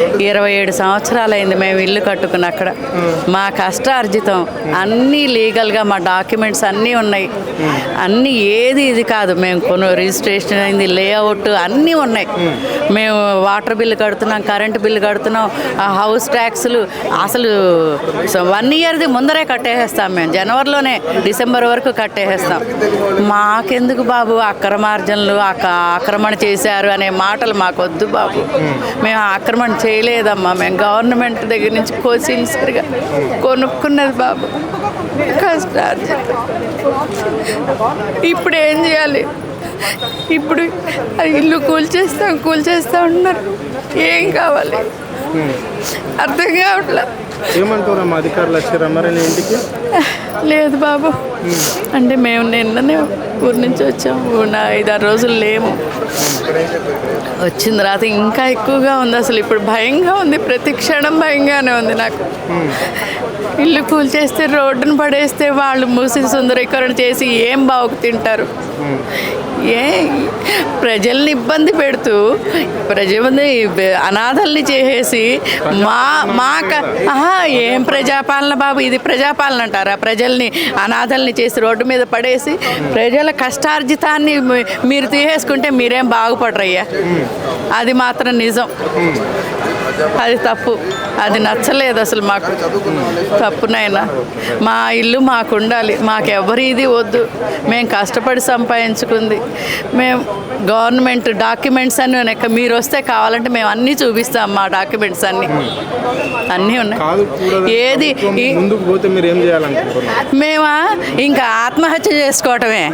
27 సంవత్సరాలైంది మేము ఇల్లు కట్టుకుని అక్కడ. మా కష్టార్జితం అన్నీ లీగల్గా మా డాక్యుమెంట్స్ అన్నీ ఉన్నాయి. అన్నీ ఏది ఇది కాదు. మేము రిజిస్ట్రేషన్ అయింది, లేఅవుట్ అన్నీ ఉన్నాయి. మేము వాటర్ బిల్లు కడుతున్నాం, కరెంటు బిల్లు కడుతున్నాం, హౌస్ ట్యాక్స్లు అసలు 1 ఇయర్ది ముందరే కట్టేసేస్తాం. మేము జనవరిలోనే డిసెంబర్ వరకు కట్టేసేస్తాం. మాకెందుకు బాబు అక్రమార్జనలు, ఆక్రమణ చేశారు అనే మాటలు మాకొద్దు బాబు. మేము ఆక్రమణ చేయలేదమ్మా. మేము గవర్నమెంట్ దగ్గర నుంచి సిన్సియర్గా కొనుక్కున్నది బాబు. కష్టార్జితం. ఇప్పుడు ఏం చేయాలి? ఇప్పుడు ఇల్లు కూల్చేస్తా ఉన్నారు. ఏం కావాలి అర్థం కావట్లే. ఏమంటారమ్మా అధికారులు వచ్చారా మరి ఇంటికి? లేదు బాబు, అంటే మేము నిన్ననే ఊరి నుంచి వచ్చాము. 5-6 రోజులు లేము. వచ్చిన తర్వాత ఇంకా ఎక్కువగా ఉంది. అసలు ఇప్పుడు భయంగా ఉంది. ప్రతి క్షణం భయంగానే ఉంది నాకు. ఇల్లు కూల్చేస్తే, రోడ్డును పడేస్తే వాళ్ళు మూసి సుందరీకరణ చేసి ఏం బావుకు తింటారు? ప్రజల్ని ఇబ్బంది పెడుతూ ప్రజల్ని అనాథల్ని చేసేసి ఏం ప్రజాపాలన బాబు? ఇది ప్రజాపాలన అంటారా? ప్రజల్ని అనాథల్ని చేసి రోడ్డు మీద పడేసి ప్రజల కష్టార్జితాన్ని మీరు తీసేసుకుంటే మీరేం బాగుపడరయ్యా. అది మాత్రం నిజం. అది తప్పు. అది నచ్చలేదు అసలు మాకు. తప్పునైనా మా ఇల్లు మాకు ఉండాలి. మాకెవరి ఇది వద్దు. మేము కష్టపడి సంపాదించుకుంది. మేము గవర్నమెంట్ డాక్యుమెంట్స్ అన్నీ ఉన్నాయి. మీరు వస్తే కావాలంటే మేము అన్నీ చూపిస్తాం. మా డాక్యుమెంట్స్ అన్నీ ఉన్నాయి. ఏది మేమా ఇంకా ఆత్మహత్య చేసుకోవటమే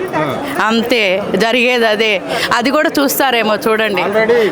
అంతే జరిగేది. అదే అది కూడా చూస్తారేమో చూడండి.